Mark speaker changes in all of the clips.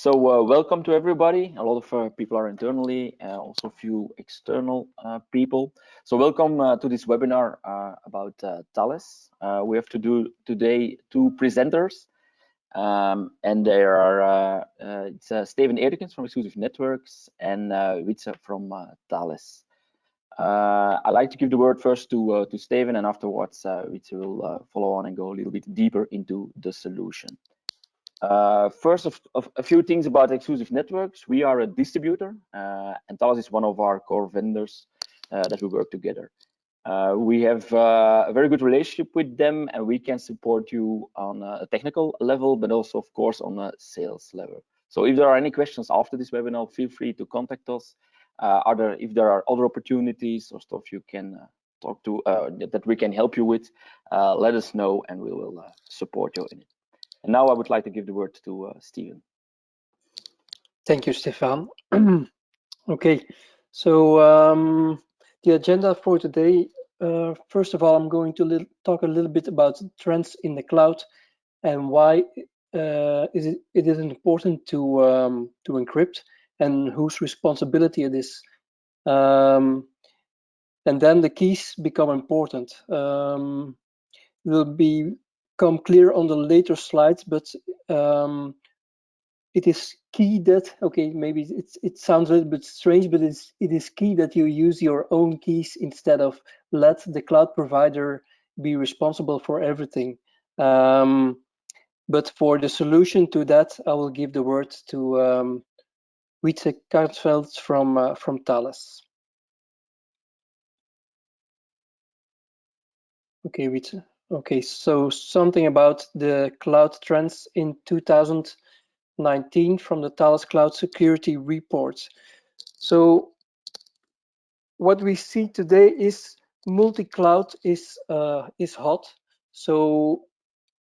Speaker 1: Welcome to everybody. A lot of people are internally, also a few external people. So welcome to this webinar about Thales. We have to do today two presenters, and there are it's Steven Edekens from Exclusive Networks and Wietse from Thales. I'd like to give the word first to Steven, and afterwards Wietse will follow on and go a little bit deeper into the solution. First of a few things about Exclusive Networks. We are a distributor, and Thales is one of our core vendors that we work together. We have a very good relationship with them, and we can support you on a technical level, but also, of course, on a sales level. So if there are any questions after this webinar, feel free to contact us. If there are other opportunities or stuff you can talk to that we can help you with, let us know, and we will support you in it. And now I would like to give the word to Steven.
Speaker 2: Thank you, Stefan. Okay, so the agenda for today, first of all, I'm going to talk a little bit about trends in the cloud and why it is important to encrypt and whose responsibility it is. And then the keys become important. Will become clear on the later slides, but it is key that, okay, maybe it sounds a little bit strange, but it is key that you use your own keys instead of let the cloud provider be responsible for everything. But for the solution to that, I will give the word to Wietse Kartveld from Thales. Okay, Wietse. Okay, so something about the cloud trends in 2019 from the Thales Cloud Security Report. So what we see today is multi-cloud is hot. So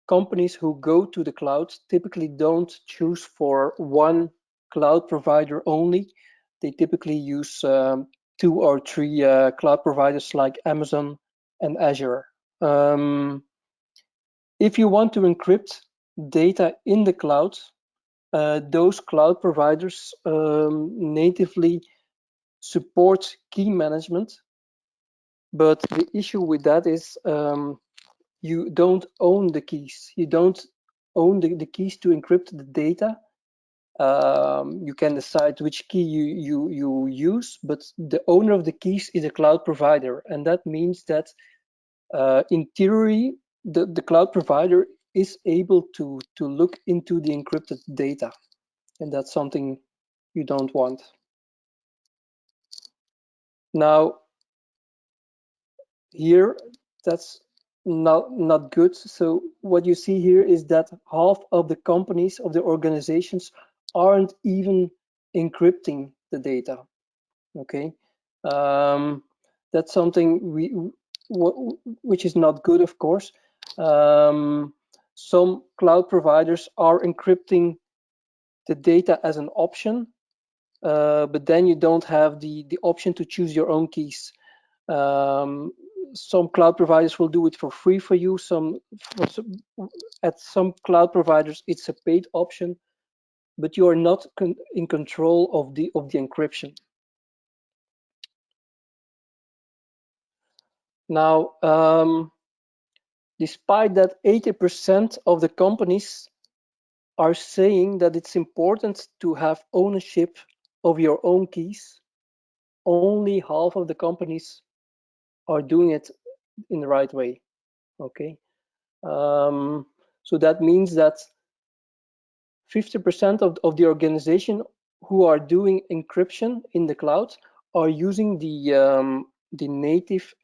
Speaker 2: companies who go to the cloud typically don't choose for one cloud provider only. They typically use 2 or 3 cloud providers like Amazon and Azure. If you want to encrypt data in the cloud, those cloud providers natively support key management, but the issue with that is you don't own the keys. You don't own the keys to encrypt the data. You can decide which key you use, but the owner of the keys is a cloud provider, and that means that in theory the cloud provider is able to look into the encrypted data, and that's something you don't want. Now here that's not good. So what you see here is that half of the companies, of the organizations, aren't even encrypting the data. Okay, that's something which is not good, of course. Some cloud providers are encrypting the data as an option, but then you don't have the option to choose your own keys. Some cloud providers will do it for free for you. At some cloud providers, it's a paid option, but you are not in control of the encryption. Now, despite that 80% of the companies are saying that it's important to have ownership of your own keys, only half of the companies are doing it in the right way. Okay, so that means that 50% of the organization who are doing encryption in the cloud are using the native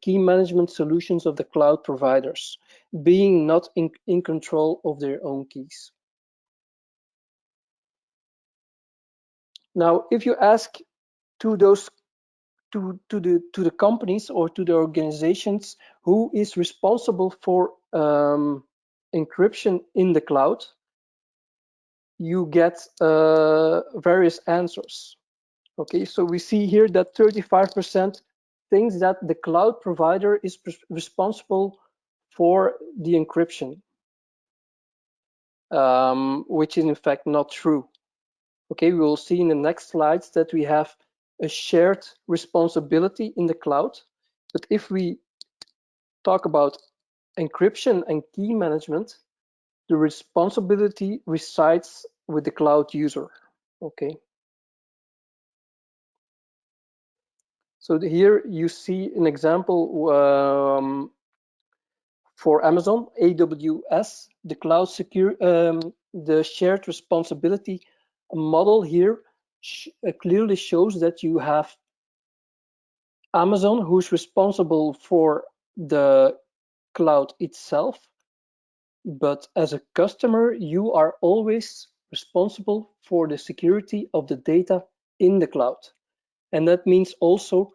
Speaker 2: key management solutions of the cloud providers, being not in control of their own keys. Now, if you ask to the companies or to the organizations who is responsible for encryption in the cloud, you get various answers. Okay, so we see here that 35% thinks that the cloud provider is responsible for the encryption. which is in fact not true. Okay, we will see in the next slides that we have a shared responsibility in the cloud. But if we talk about encryption and key management, the responsibility resides with the cloud user. Okay. So here you see an example for Amazon AWS, the cloud the shared responsibility model here clearly shows that you have Amazon, who's responsible for the cloud itself, but as a customer, you are always responsible for the security of the data in the cloud. And that means also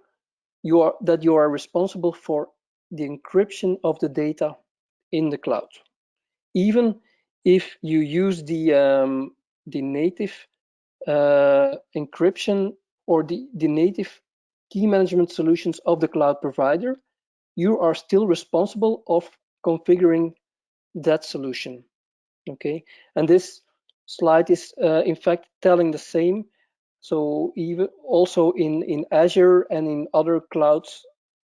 Speaker 2: you are responsible for the encryption of the data in the cloud. Even if you use the native encryption or the native key management solutions of the cloud provider, you are still responsible of configuring that solution. Okay, and this slide is in fact telling the same. So even also in Azure and in other clouds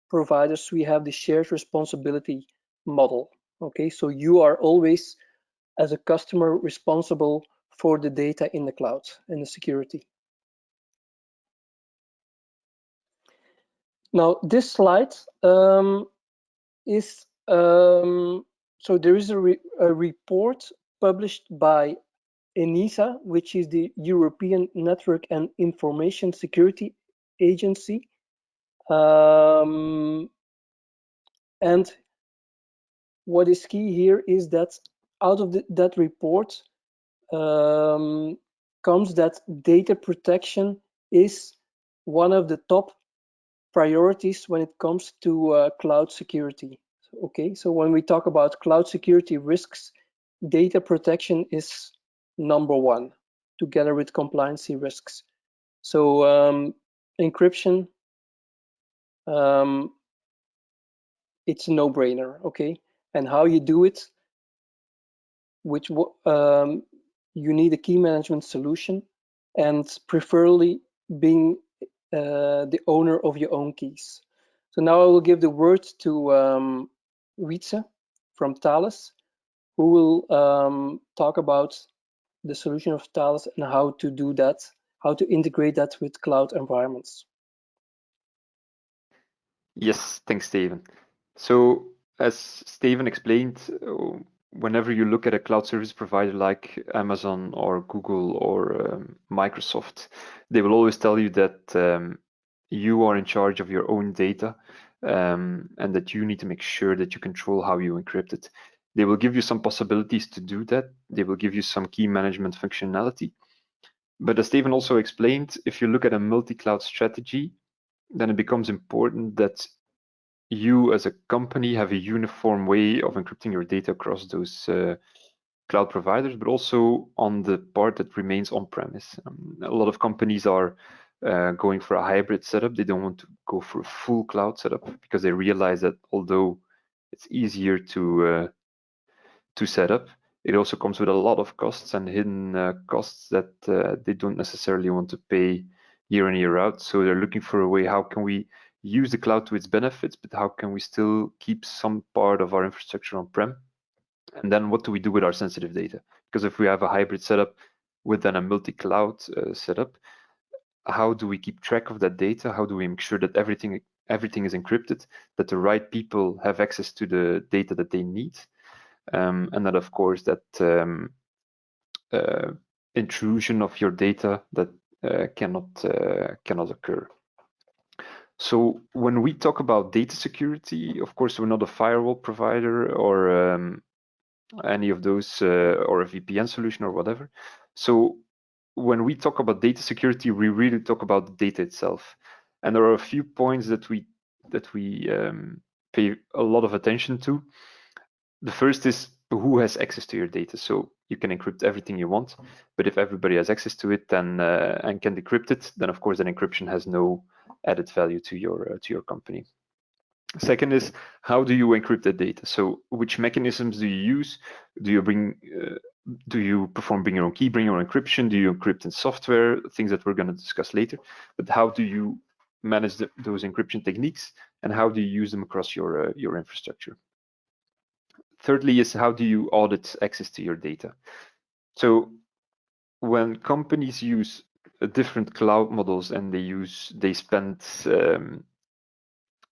Speaker 2: providers, we have the shared responsibility model. Okay, so you are always, as a customer, responsible for the data in the cloud and the security. Now, this slide is, so there is a report published by ENISA, which is the European Network and Information Security Agency. And what is key here is that out of that report comes that data protection is one of the top priorities when it comes to cloud security. Okay, so when we talk about cloud security risks, data protection is number one, together with compliancy risks. So encryption, it's a no-brainer. Okay, and how you do it, which you need a key management solution, and preferably being the owner of your own keys. So now I will give the word to Wietse from Thales, who will talk about the solution of Thales and how to do that, how to integrate that with cloud environments.
Speaker 3: Yes, thanks, Steven. So as Steven explained, whenever you look at a cloud service provider like Amazon or Google or Microsoft, they will always tell you that you are in charge of your own data and that you need to make sure that you control how you encrypt it. They will give you some possibilities to do that. They will give you some key management functionality. But as Steven also explained, if you look at a multi-cloud strategy, then it becomes important that you as a company have a uniform way of encrypting your data across those cloud providers, but also on the part that remains on-premise. A lot of companies are going for a hybrid setup. They don't want to go for a full cloud setup because they realize that although it's easier to set up, it also comes with a lot of costs and hidden costs that they don't necessarily want to pay year in, year out. So they're looking for a way, how can we use the cloud to its benefits, but how can we still keep some part of our infrastructure on-prem? And then what do we do with our sensitive data? Because if we have a hybrid setup with then a multi-cloud setup, how do we keep track of that data? How do we make sure that everything is encrypted, that the right people have access to the data that they need? And that, of course, that intrusion of your data that cannot occur. So when we talk about data security, of course, we're not a firewall provider or any of those or a VPN solution or whatever. So when we talk about data security, we really talk about the data itself. And there are a few points that we pay a lot of attention to. The first is who has access to your data. So you can encrypt everything you want, but if everybody has access to it then and can decrypt it, then of course that encryption has no added value to your company. Second is, how do you encrypt the data? So which mechanisms do you use? Do you perform bring your own key, bring your own encryption? Do you encrypt in software? Things that we're going to discuss later. But how do you manage those encryption techniques, and how do you use them across your infrastructure? Thirdly is, how do you audit access to your data? So when companies use different cloud models and they spend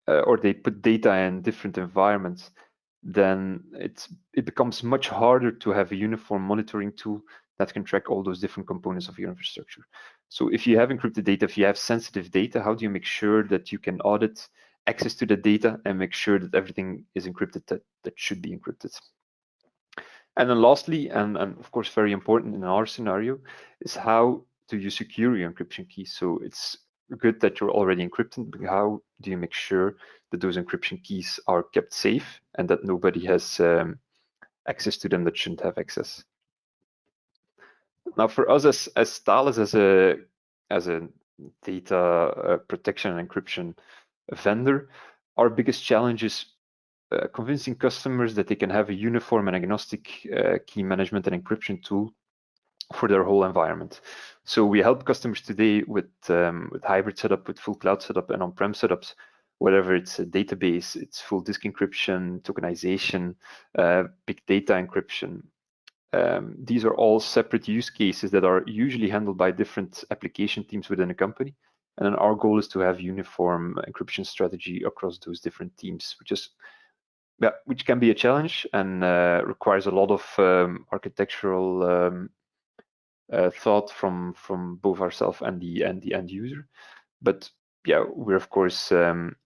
Speaker 3: or they put data in different environments, then it becomes much harder to have a uniform monitoring tool that can track all those different components of your infrastructure. So if you have encrypted data, if you have sensitive data, how do you make sure that you can audit access to the data and make sure that everything is encrypted that should be encrypted? And then lastly, and of course very important in our scenario, is how do you secure your encryption keys? So it's good that you're already encrypted, but how do you make sure that those encryption keys are kept safe and that nobody has access to them that shouldn't have access? Now, for us as Thales, as a data protection and encryption vendor, our biggest challenge is convincing customers that they can have a uniform and agnostic key management and encryption tool for their whole environment. So we help customers today with hybrid setup, with full cloud setup, and on-prem setups, whether it's a database, it's full disk encryption, tokenization, big data encryption. These are all separate use cases that are usually handled by different application teams within a company. And then our goal is to have uniform encryption strategy across those different teams, which can be a challenge and requires a lot of architectural thought from both ourselves and the end user. But yeah, we're of course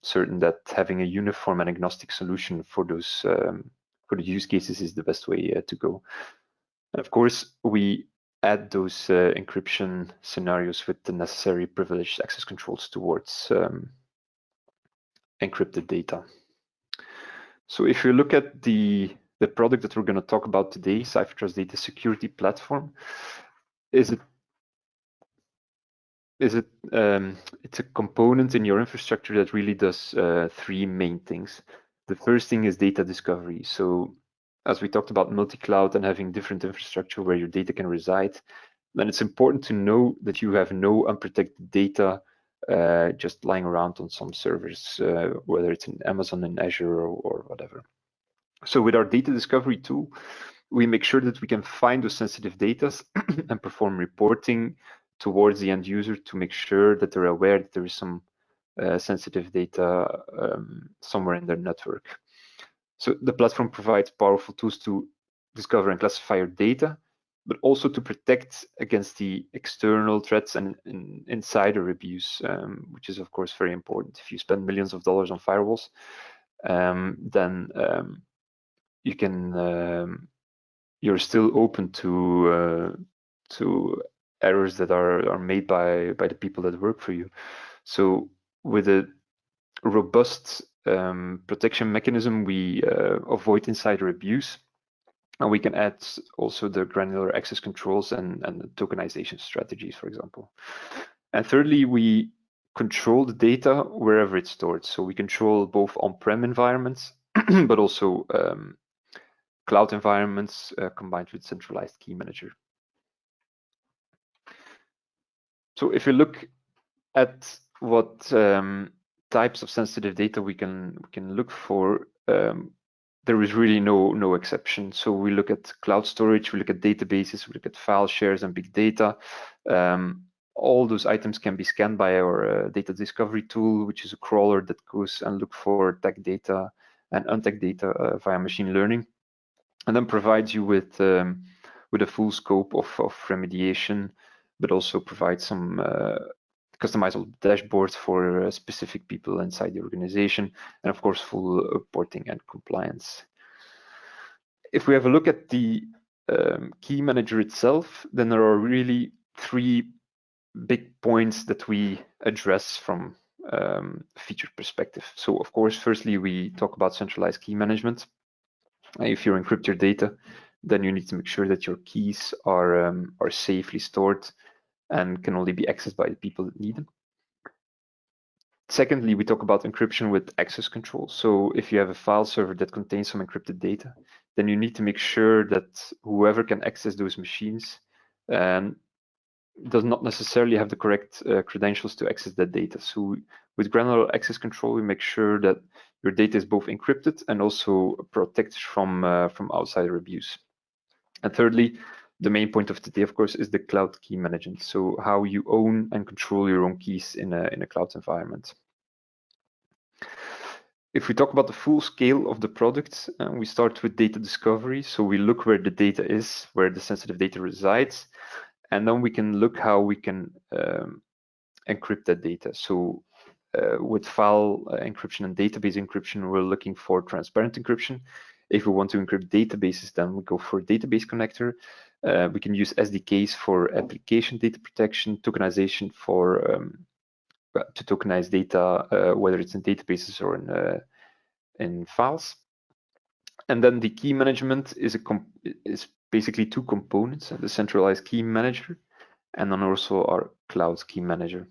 Speaker 3: certain that having a uniform and agnostic solution for those for the use cases is the best way to go. And of course, we add those encryption scenarios with the necessary privileged access controls towards encrypted data. So if you look at the product that we're going to talk about today, CipherTrust Data Security Platform, it's a component in your infrastructure that really does three main things. The first thing is data discovery. So as we talked about multi-cloud and having different infrastructure where your data can reside, then it's important to know that you have no unprotected data just lying around on some servers, whether it's in Amazon, in Azure, or whatever. So with our data discovery tool, we make sure that we can find those sensitive data and perform reporting towards the end user to make sure that they're aware that there is some sensitive data somewhere in their network. So the platform provides powerful tools to discover and classify your data, but also to protect against the external threats and insider abuse, which is of course very important. If you spend millions of dollars on firewalls, then you can you're still open to errors that are made by the people that work for you. So with a robust protection mechanism, we avoid insider abuse, and we can add also the granular access controls and the tokenization strategies, for example. And thirdly, we control the data wherever it's stored. So we control both on-prem environments, but also cloud environments combined with centralized key manager. So if you look at what types of sensitive data we can look for, there is really no exception. So we look at cloud storage, we look at databases, we look at file shares and big data. All those items can be scanned by our data discovery tool, which is a crawler that goes and look for tagged data and untagged data via machine learning, and then provides you with a full scope of remediation, but also provides some customizable dashboards for specific people inside the organization, and of course full reporting and compliance. If we have a look at the key manager itself, then there are really three big points that we address from feature perspective. So of course, firstly, we talk about centralized key management. If you encrypt your data, then you need to make sure that your keys are safely stored and can only be accessed by the people that need them. Secondly, we talk about encryption with access control. So if you have a file server that contains some encrypted data, then you need to make sure that whoever can access those machines does not necessarily have the correct credentials to access that data. So with granular access control, we make sure that your data is both encrypted and also protected from outsider abuse. And thirdly, the main point of today, of course, is the cloud key management. So how you own and control your own keys in a cloud environment. If we talk about the full scale of the product, we start with data discovery. So we look where the data is, where the sensitive data resides, and then we can look how we can encrypt that data. So with file encryption and database encryption, we're looking for transparent encryption. If we want to encrypt databases, then we go for a database connector. We can use SDKs for application data protection, tokenization for to tokenize data, whether it's in databases or in files. And then the key management is basically two components: the centralized key manager, and then also our cloud key manager.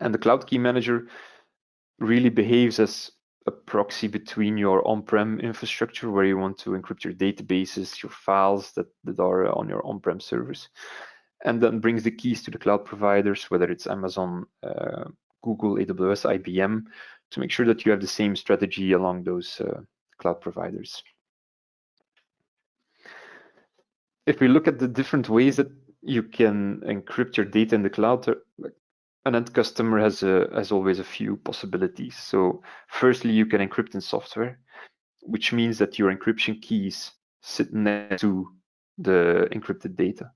Speaker 3: And the cloud key manager really behaves as a proxy between your on-prem infrastructure, where you want to encrypt your databases, your files that are on your on-prem servers, and then brings the keys to the cloud providers, whether it's Amazon, Google, AWS, IBM, to make sure that you have the same strategy along those cloud providers. If we look at the different ways that you can encrypt your data in the cloud, an end customer has always a few possibilities. So firstly, you can encrypt in software, which means that your encryption keys sit next to the encrypted data,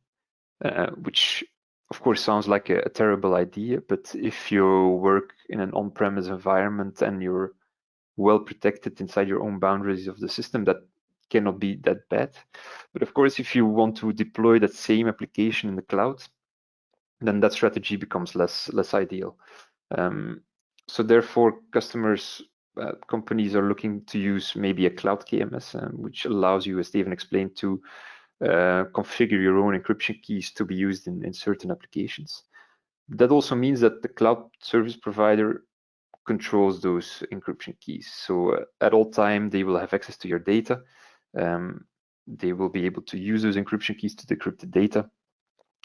Speaker 3: which of course sounds like a terrible idea, but if you work in an on-premise environment and you're well protected inside your own boundaries of the system, that cannot be that bad. But of course, if you want to deploy that same application in the cloud, then that strategy becomes less ideal. So therefore, companies are looking to use maybe a cloud KMS, which allows you, as Steven explained, to configure your own encryption keys to be used in certain applications. That also means that the cloud service provider controls those encryption keys. So at all time, they will have access to your data. They will be able to use those encryption keys to decrypt the data.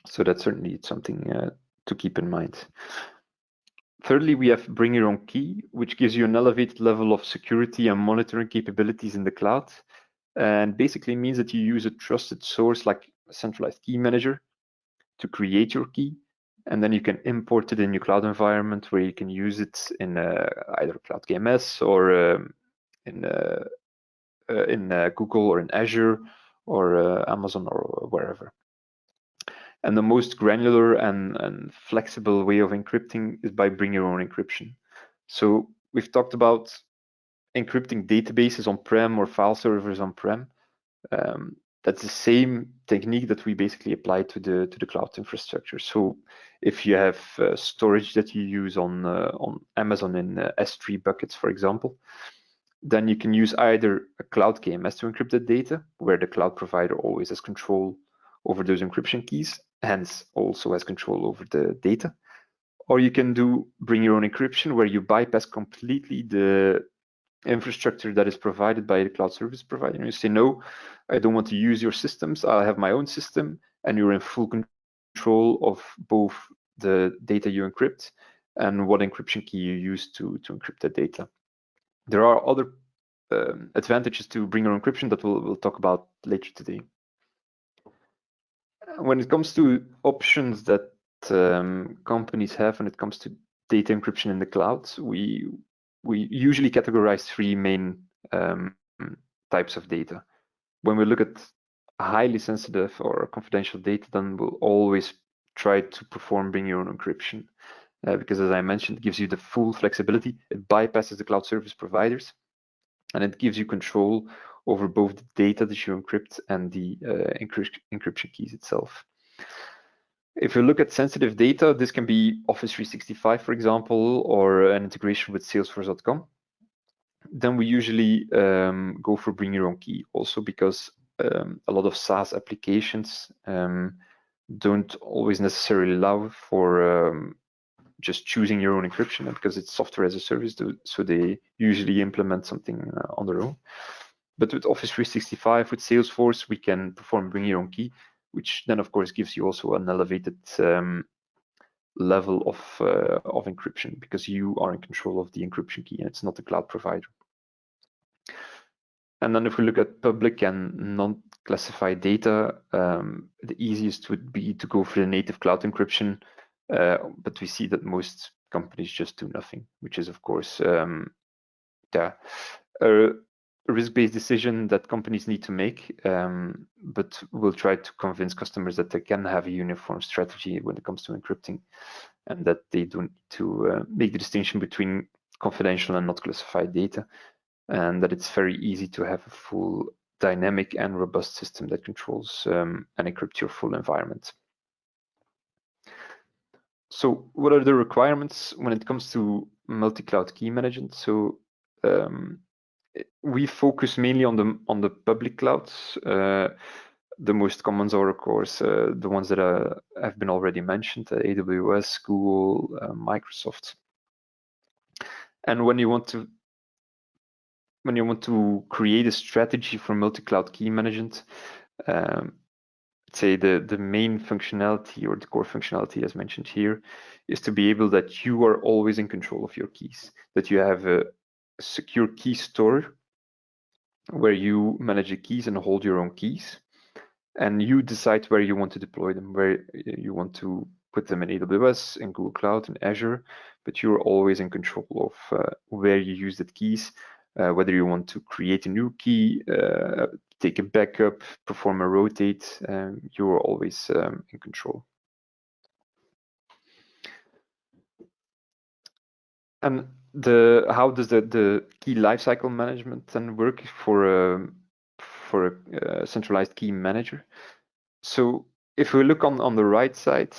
Speaker 3: So that's certainly something to keep in mind. Thirdly, we have bring your own key, which gives you an elevated level of security and monitoring capabilities in the cloud. And basically means that you use a trusted source like a centralized key manager to create your key. And then you can import it in your cloud environment, where you can use it in either Cloud KMS or in Google or in Azure or Amazon or wherever. And the most granular and flexible way of encrypting is by bring your own encryption. So we've talked about encrypting databases on-prem or file servers on-prem. That's the same technique that we basically apply to the cloud infrastructure. So if you have storage that you use on Amazon in S3 buckets, for example, then you can use either a cloud KMS to encrypt the data, where the cloud provider always has control over those encryption keys, hence also has control over the data. Or you can do bring your own encryption, where you bypass completely the infrastructure that is provided by the cloud service provider. And you say, no, I don't want to use your systems. I'll have my own system, and you're in full control of both the data you encrypt and what encryption key you use to encrypt that data. There are other advantages to bring your own encryption that we'll talk about later today. When it comes to options that companies have when it comes to data encryption in the cloud, we usually categorize three main types of data. When we look at highly sensitive or confidential data, then we'll always try to perform bring your own encryption, because as I mentioned, it gives you the full flexibility. It bypasses the cloud service providers, and it gives you control over both the data that you encrypt and the encryption keys itself. If you look at sensitive data, this can be Office 365, for example, or an integration with Salesforce.com. Then we usually go for bring your own key, also because a lot of SaaS applications don't always necessarily allow for just choosing your own encryption, because it's software as a service, so they usually implement something on their own. But with Office 365, with Salesforce, we can perform bring your own key, which then of course gives you also an elevated level of encryption, because you are in control of the encryption key and it's not the cloud provider. And then if we look at public and non-classified data, the easiest would be to go for the native cloud encryption, but we see that most companies just do nothing, which is of course a risk-based decision that companies need to make, but we'll try to convince customers that they can have a uniform strategy when it comes to encrypting, and that they don't need to make the distinction between confidential and not classified data, and that it's very easy to have a full dynamic and robust system that controls and encrypts your full environment. So what are the requirements when it comes to multi-cloud key management? So we focus mainly on the public clouds. The most commons are, of course, the ones that have been already mentioned: AWS, Google, Microsoft. And when you want to create a strategy for multi-cloud key management, say the main functionality or the core functionality, as mentioned here, is to be able that you are always in control of your keys, that you have a secure key store where you manage the keys and hold your own keys, and you decide where you want to deploy them, where you want to put them in AWS, in Google Cloud, in Azure, but you're always in control of where you use the keys, whether you want to create a new key, take a backup, perform a rotate, you're always in control. And how does the key lifecycle management then work for a centralized key manager? So if we look on the right side,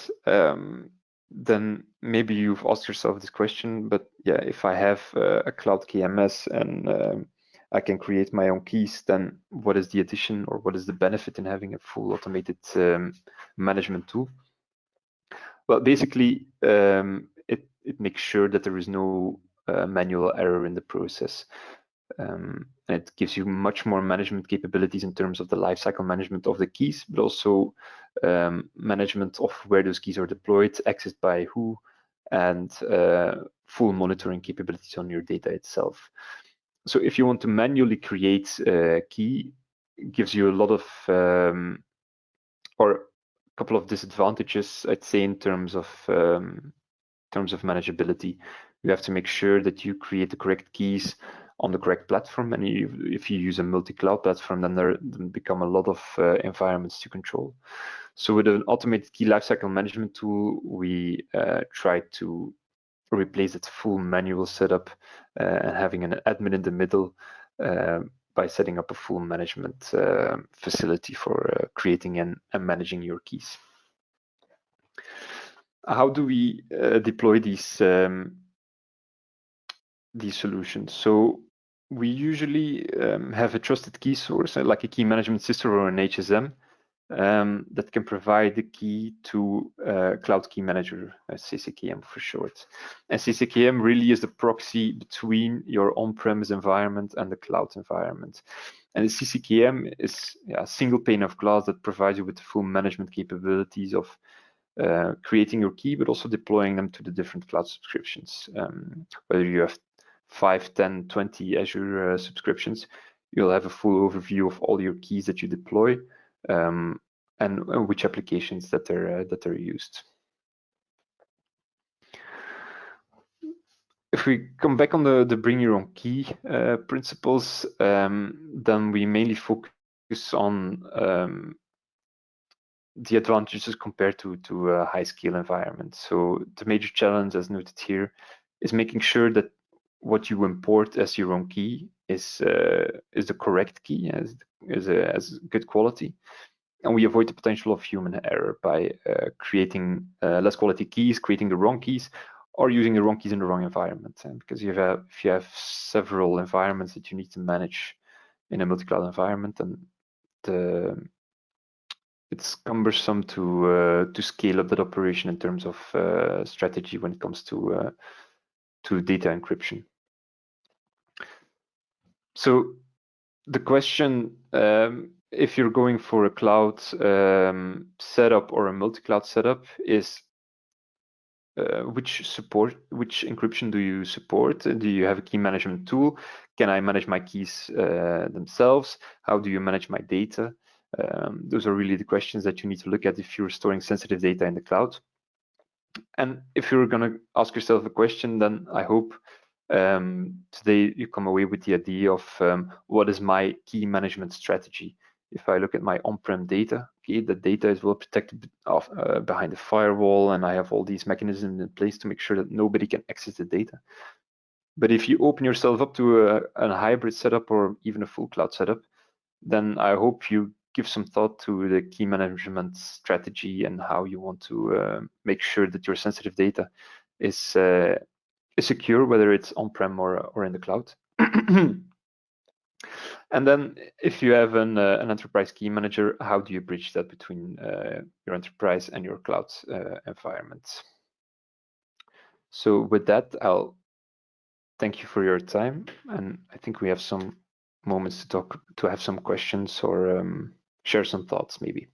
Speaker 3: then maybe you've asked yourself this question, but yeah, if I have a cloud KMS and I can create my own keys, then what is the addition or what is the benefit in having a full automated management tool? Well, basically, it makes sure that there is no manual error in the process. And it gives you much more management capabilities in terms of the lifecycle management of the keys, but also management of where those keys are deployed, accessed by who, and full monitoring capabilities on your data itself. So if you want to manually create a key, it gives you a lot of, or a couple of disadvantages, I'd say, in terms of manageability. You have to make sure that you create the correct keys on the correct platform, and if you use a multi-cloud platform, then there become a lot of environments to control. So with an automated key lifecycle management tool, we try to replace that full manual setup and having an admin in the middle by setting up a full management facility for creating and managing your keys. How do we deploy these solutions? So we usually have a trusted key source, like a key management system or an HSM, that can provide the key to Cloud Key Manager, CCKM for short. And CCKM really is the proxy between your on-premise environment and the cloud environment. And the CCKM is a single pane of glass that provides you with the full management capabilities of creating your key, but also deploying them to the different cloud subscriptions. Whether you have 5, 10, 20 Azure subscriptions, you'll have a full overview of all your keys that you deploy and which applications that are used. If we come back on the bring your own key principles, then we mainly focus on the advantages compared to a high-scale environment. So the major challenge, as noted here, is making sure that what you import as your own key is the correct key, as good quality, and we avoid the potential of human error by creating less quality keys, creating the wrong keys, or using the wrong keys in the wrong environment. And because if you have several environments that you need to manage in a multi-cloud environment, then it's cumbersome to scale up that operation in terms of strategy when it comes to data encryption. So the question, if you're going for a cloud setup or a multi-cloud setup, is which encryption do you support? Do you have a key management tool? Can I manage my keys themselves? How do you manage my data? Those are really the questions that you need to look at if you're storing sensitive data in the cloud. And if you're going to ask yourself a question, then I hope today you come away with the idea of what is my key management strategy. If I look at my on-prem data, okay, the data is well protected behind the firewall, and I have all these mechanisms in place to make sure that nobody can access the data. But if you open yourself up to a hybrid setup or even a full cloud setup, then I hope you give some thought to the key management strategy and how you want to make sure that your sensitive data is secure, whether it's on-prem or in the cloud. And then if you have an enterprise key manager, how do you bridge that between your enterprise and your cloud environment? So with that, I'll thank you for your time. And I think we have some moments to have some questions or share some thoughts maybe.